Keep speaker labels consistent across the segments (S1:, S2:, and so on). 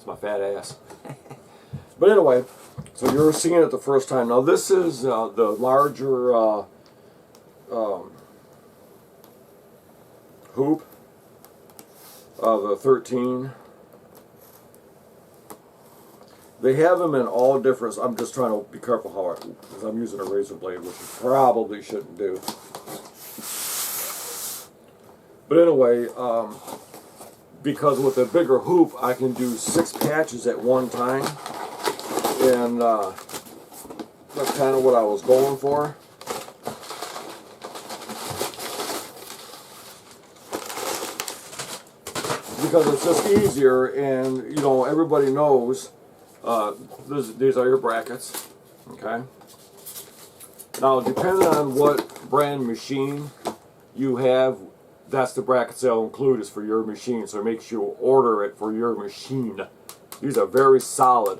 S1: It's my fat ass. But anyway, so you're seeing it the first time. Now this is the larger hoop, the 13. They have them in all different. I'm just trying to be careful because I'm using a razor blade, which you probably shouldn't do. But anyway, because with a bigger hoop, I can do 6 patches at one time, and that's kind of what I was going for. Because it's just easier, and you know, everybody knows these are your brackets. Okay. Now, depending on what brand machine you have, that's the brackets they'll include is for your machine. So make sure you order it for your machine. These are very solid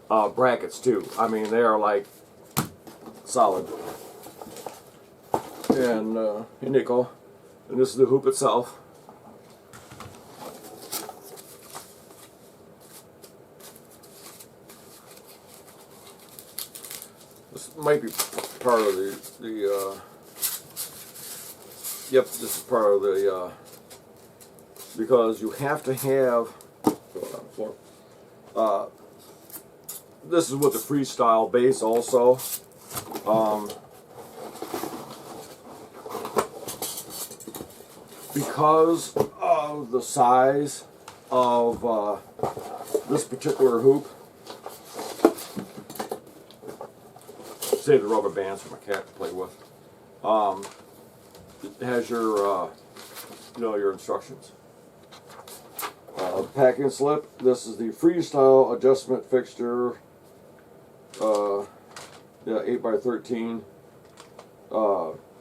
S1: brackets too. I mean, they are like solid. And nickel. And this is the hoop itself. This might be part of the yep, this is part of the, because you have to have, this is with the freestyle base also. Because of the size of this particular hoop, save the rubber bands for my cat to play with. It has your, you know, your instructions. Packing slip. This is the freestyle adjustment fixture. Yeah, 8x13.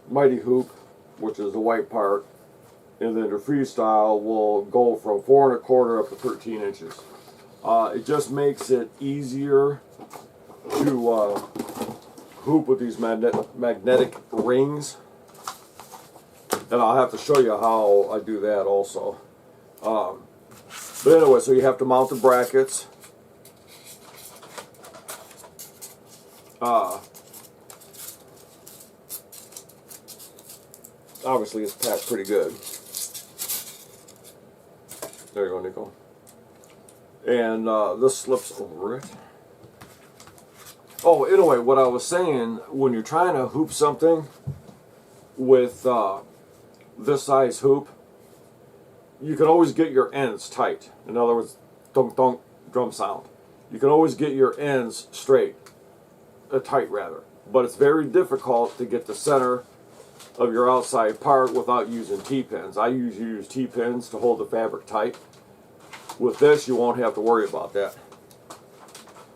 S1: Mighty hoop, which is the white part, and then the freestyle will go from 4 1/4 up to 13 inches. It just makes it easier to hoop with these magnetic rings. And I'll have to show you how I do that also. But anyway, so you have to mount the brackets. Obviously it's packed pretty good. There you go, Nico. And this slips over it. Oh, anyway, what I was saying, when you're trying to hoop something with this size hoop, you can always get your ends tight. In other words, dunk dunk drum sound. You can always get your ends straight, tight rather. But it's very difficult to get the center of your outside part without using T-pins. I usually use T-pins to hold the fabric tight. With this, you won't have to worry about that.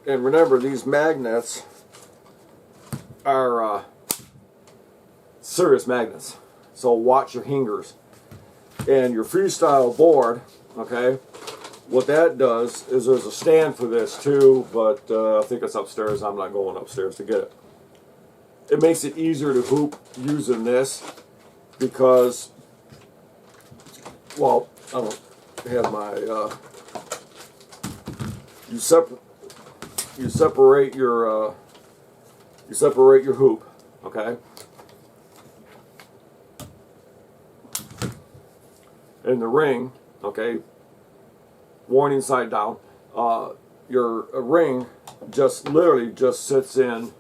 S1: And remember, these magnets are serious magnets. So watch your hingers. And your freestyle board, okay, what that does is there's a stand for this too, but I think it's upstairs. I'm not going upstairs to get it. It makes it easier to hoop using this because, well, I don't have my, you separate your hoop, okay? And the ring, okay, warning side down, your ring just literally just sits in.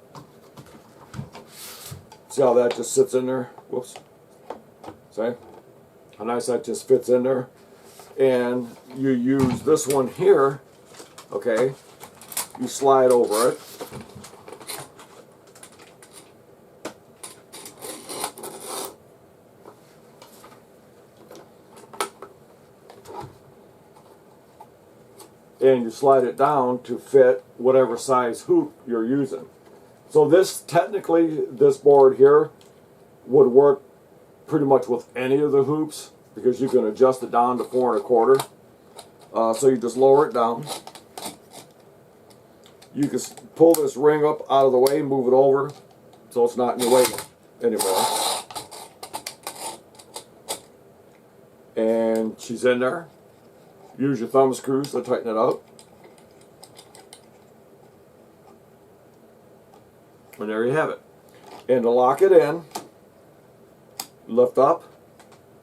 S1: See how that just sits in there? Whoops. See? How nice that just fits in there. And you use this one here, okay, you slide over it. And you slide it down to fit whatever size hoop you're using. So this, technically, this board here would work pretty much with any of the hoops because you can adjust it down to 4 1/4. So you just lower it down. You can pull this ring up out of the way, move it over so it's not in your way anymore. And she's in there. Use your thumb screws to tighten it up. And there you have it. And to lock it in, lift up,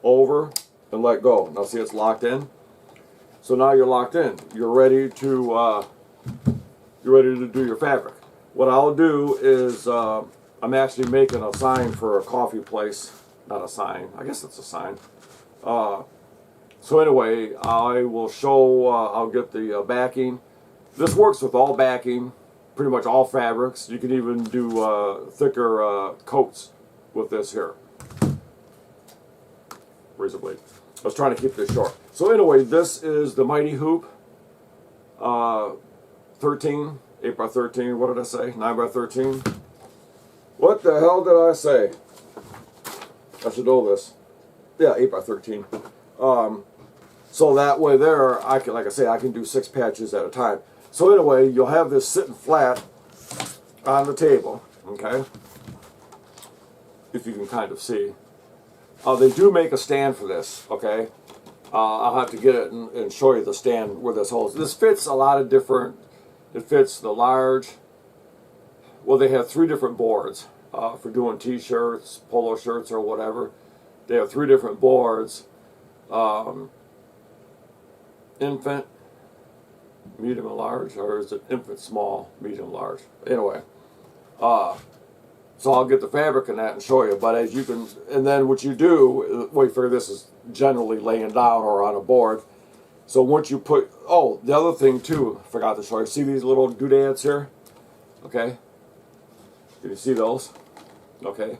S1: over, and let go. Now see, it's locked in. So now you're locked in. You're ready to do your fabric. What I'll do is I'm actually making a sign for a coffee place. Not a sign. I guess it's a sign. So anyway, I will show. I'll get the backing. This works with all backing, pretty much all fabrics. You can even do thicker coats with this here. Razor blade. I was trying to keep this short. So anyway, this is the Mighty Hoop 13, 8 by 13, what did I say? 9 by 13. What the hell did I say? I should know this. Yeah, 8 by 13. So that way there, I can, like I say, I can do 6 patches at a time. So anyway, you'll have this sitting flat on the table, okay? If you can kind of see. They do make a stand for this, okay? I'll have to get it and show you the stand where this holds. This fits a lot of different, it fits the large, well they have 3 different boards for doing t-shirts, polo shirts or whatever. They have 3 different boards. Infant, medium and large, or is it infant, small, medium, large? Anyway, so I'll get the fabric in that and show you. But as you can, and then what you do, well, you figure this is generally laying down or on a board. So once you put, oh, the other thing too, I forgot to show you. See these little doodads here? Okay. Can you see those? Okay.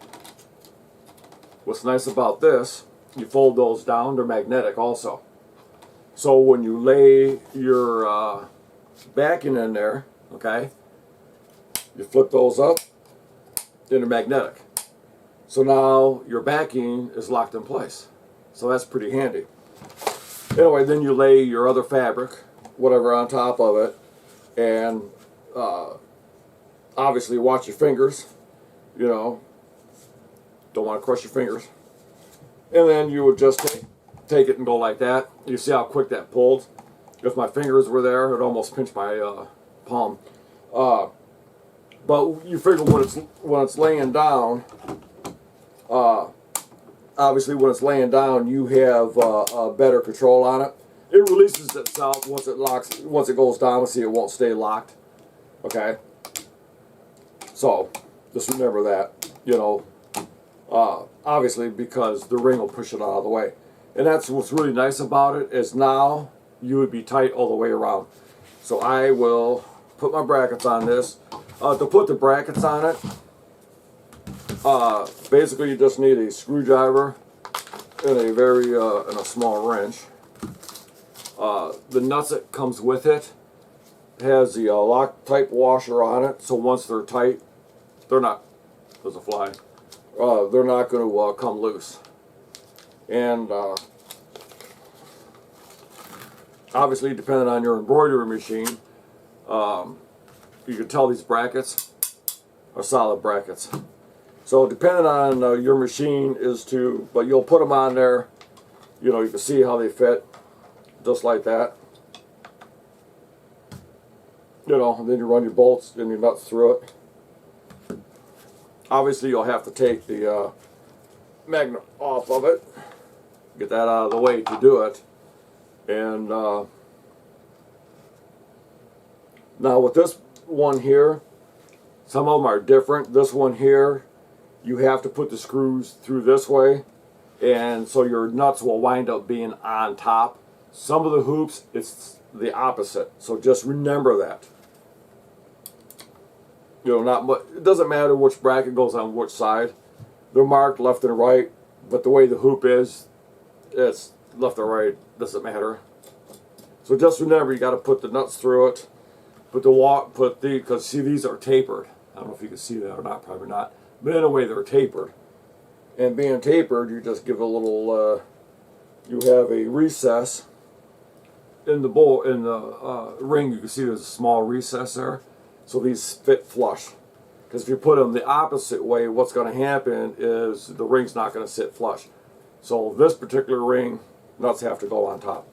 S1: What's nice about this, you fold those down, they're magnetic also. So when you lay your backing in there, okay, you flip those up, then they're magnetic. So now your backing is locked in place. So that's pretty handy. Anyway, then you lay your other fabric, whatever, on top of it, and obviously watch your fingers, you know, don't want to crush your fingers. And then you would just take it and go like that. You see how quick that pulled? If my fingers were there, it would almost pinch my palm. But you figure when it's laying down, obviously when it's laying down, you have better control on it. It releases itself once it locks. Once it goes down, see, it won't stay locked. Okay. So just remember that. You know, obviously because the ring will push it out of the way. And that's what's really nice about it, is now you would be tight all the way around. So I will put my brackets on this. To put the brackets on it, basically you just need a screwdriver and a and a small wrench. The nuts that comes with it has the Loctite washer on it, so once they're tight, they're not, there's a fly, they're not going to come loose. And obviously, depending on your embroidery machine, you can tell these brackets are solid brackets. So depending on your machine but you'll put them on there, you know, you can see how they fit, just like that. You know, and then you run your bolts and your nuts through it. Obviously, you'll have to take the magnet off of it. Get that out of the way to do it. And now with this one here, some of them are different. This one here, you have to put the screws through this way, and so your nuts will wind up being on top. Some of the hoops, it's the opposite. So just remember that. You know, it doesn't matter which bracket goes on which side. They're marked left and right, but the way the hoop is, it's left or right, doesn't matter. So just remember, you got to put the nuts through it. Because see, these are tapered. I don't know if you can see that or not, probably not. But in a way, they're tapered. And being tapered, you just give a little, you have a recess in the ring. You can see there's a small recess there. So these fit flush. Because if you put them the opposite way, what's going to happen is the ring's not going to sit flush. So this particular ring, nuts have to go on top.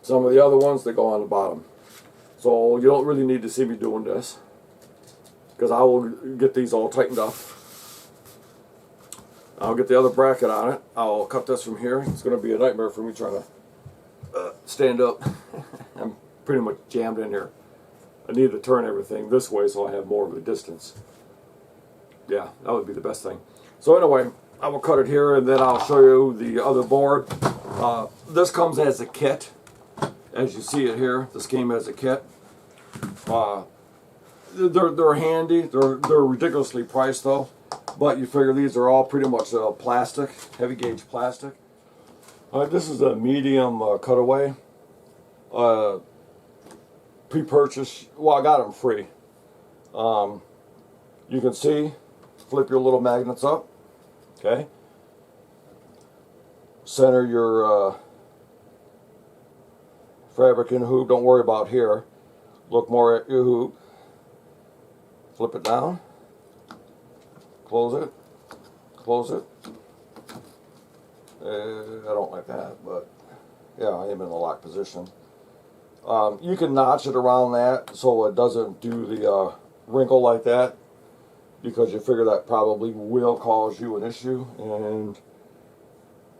S1: Some of the other ones, they go on the bottom. So you don't really need to see me doing this. because I will get these all tightened up. I'll get the other bracket on it. I'll cut this from here. It's going to be a nightmare for me trying to stand up. I'm pretty much jammed in here. I need to turn everything this way so I have more of a distance. Yeah, that would be the best thing. So anyway, I will cut it here and then I'll show you the other board. This comes as a kit. As you see it here, this came as a kit. They're handy. They're ridiculously priced though. But you figure these are all pretty much plastic, heavy gauge plastic. This is a medium cutaway. Pre-purchase. Well, I got them free. You can see, flip your little magnets up. Okay. Center your fabric in the hoop. Don't worry about here. Look more at your hoop. Flip it down. Close it. Close it. I don't like that, but yeah, I am in the lock position. You can notch it around that so it doesn't do the wrinkle like that, because you figure that probably will cause you an issue. And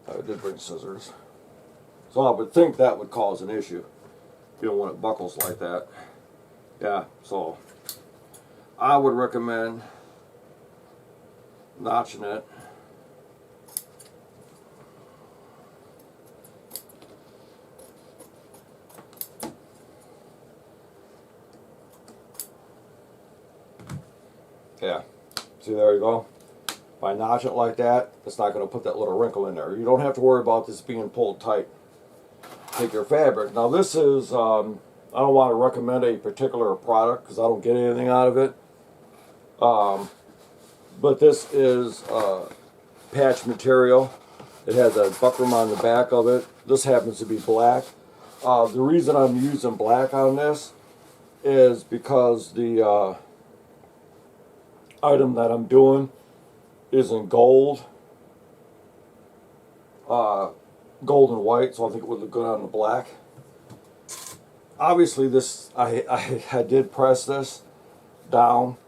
S1: I did bring scissors, so I would think that would cause an issue. You don't want it buckles like that. Yeah, so I would recommend notching it. Yeah, see, there you go. If I notch it like that, it's not going to put that little wrinkle in there. You don't have to worry about this being pulled tight. Take your fabric. Now this is, I don't want to recommend a particular product because I don't get anything out of it. But this is patch material. It has a buckram on the back of it. This happens to be black. The reason I'm using black on this is because the item that I'm doing is in gold. Gold and white, so I think it would look good on the black. Obviously this, I did press this down,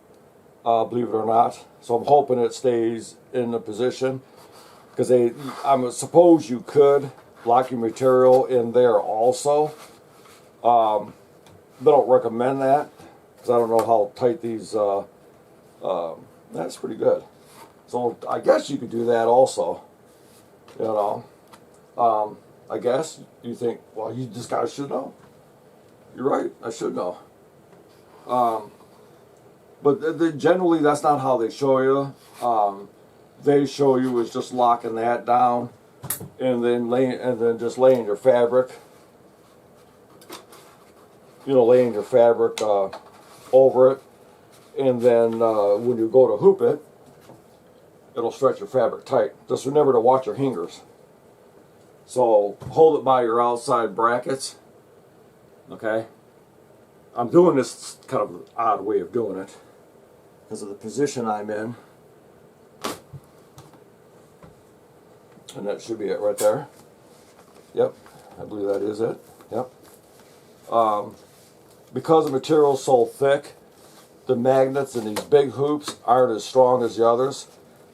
S1: believe it or not. So I'm hoping it stays in the position, because I suppose you could lock your material in there also. But I don't recommend that because I don't know how tight these. That's pretty good. So I guess you could do that also. You know, I guess you think, well, this guy should know. You're right. I should know. But generally, that's not how they show you. They show you is just locking that down, and then just laying your fabric. You know, laying your fabric over it, and then when you go to hoop it, it'll stretch your fabric tight. Just remember to watch your hingers. So hold it by your outside brackets. Okay. I'm doing this kind of an odd way of doing it because of the position I'm in. And that should be it right there. Yep, I believe that is it. Yep. Because the material is so thick, the magnets in these big hoops aren't as strong as the others.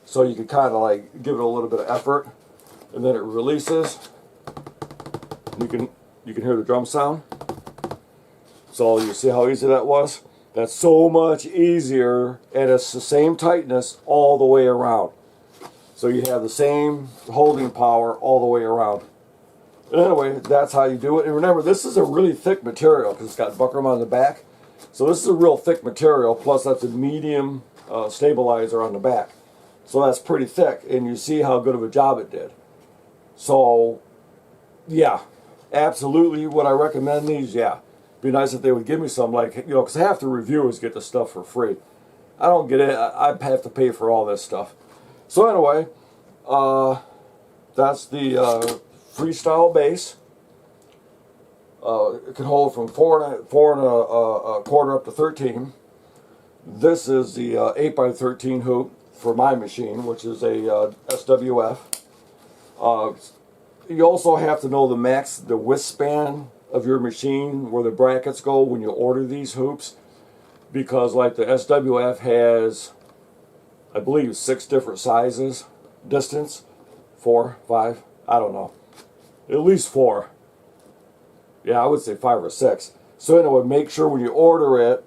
S1: So you can kind of like give it a little bit of effort, and then it releases. You can hear the drum sound. So you see how easy that was? That's so much easier, and it's the same tightness all the way around. So you have the same holding power all the way around. And anyway, that's how you do it. And remember, this is a really thick material because it's got buckram on the back. So this is a real thick material, plus that's a medium stabilizer on the back. So that's pretty thick, and you see how good of a job it did. So, yeah, absolutely would I recommend these? Yeah. Be nice if they would give me some, like, you know, because half the reviewers get the stuff for free. I don't get it. I have to pay for all this stuff. So anyway, that's the freestyle base. It can hold from 4 and a quarter up to 13. This is the 8x13 hoop for my machine, which is a SWF. You also have to know the width span of your machine, where the brackets go when you order these hoops, because like the SWF has, I believe, 6 different sizes, distance, 4, 5, I don't know, at least 4. Yeah, I would say 5 or 6. So anyway, make sure when you order it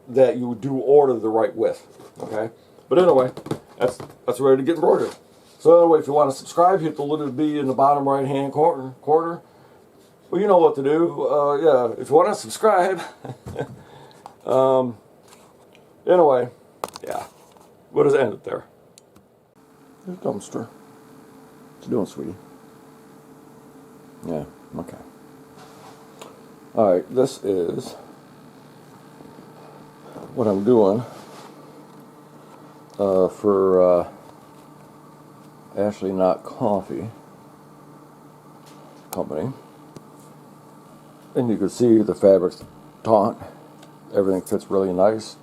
S1: that you do order the right width. Okay. But anyway, that's ready to get embroidered. So anyway, if you want to subscribe, hit the little B in the bottom right hand corner. Well, you know what to do. Yeah, if you want to subscribe. Anyway, yeah. We'll just end it there. There's a dumpster. What you doing, sweetie? Yeah, okay. Alright, this is what I'm doing for Ashley Knott Coffee Company. And you can see the fabric's taut. Everything fits really nice.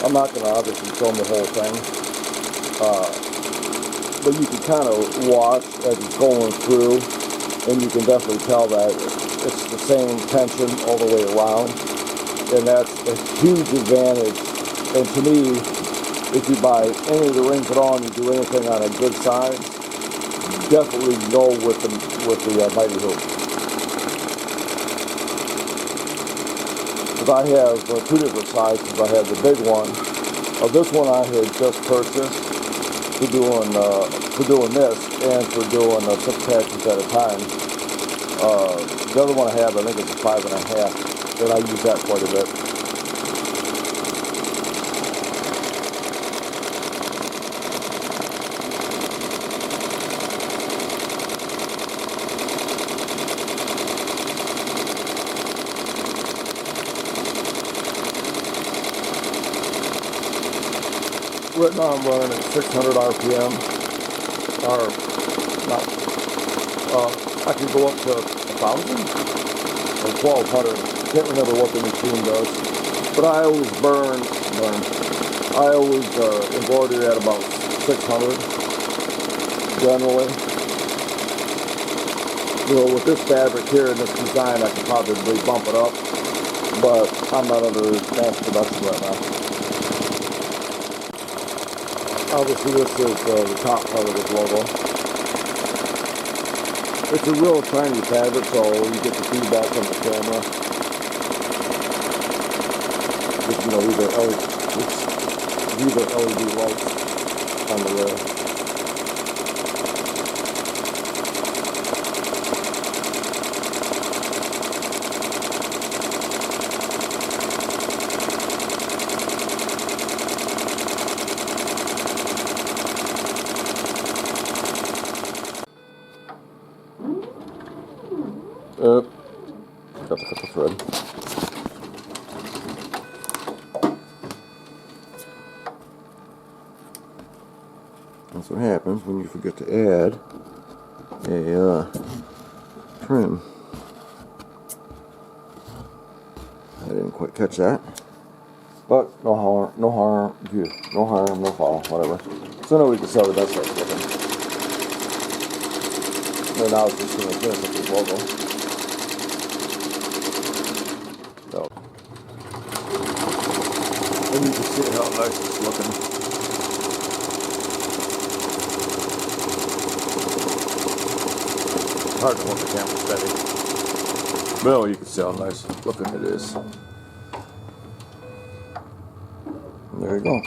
S1: I'm not going to obviously film the whole thing. But you can kind of watch as it's going through, and you can definitely tell that it's the same tension all the way around, and that's a huge advantage. And to me, if you buy any of the rings at all and you do anything on a good side, definitely go with the Mighty Hoop. Because I have 2 different sizes. I have the big one. This one I had just purchased for doing this and for doing 6 patches at a time. The other one I have, I think it's a 5.5, and I use that quite a bit. Right now I'm running at 600 RPM, or not, I can go up to 1,000 or 1,200, can't remember what the machine does, but I always I always embroider at about 600, generally. You know, with this fabric here and this design, I could probably bump it up, but I'm not under mass production right now. Obviously this is the top part of this logo. It's a real tiny fabric, so you get the feedback from the camera. With, you know, these are LED lights on the rail. Got to cut the thread. That's what happens when you forget to add a trim. I didn't quite catch that, but no harm, no foul, whatever. So now we can see how the best starts looking. And now it's just going to finish up this logo. And you can see how nice it's looking. It's hard to hold the camera steady. Well, you can see how nice looking it is. And there you go.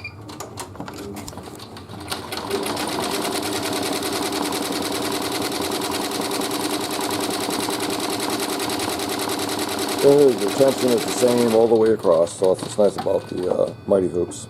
S1: The tension is the same all the way across, so that's what's nice about the Mighty Hoops.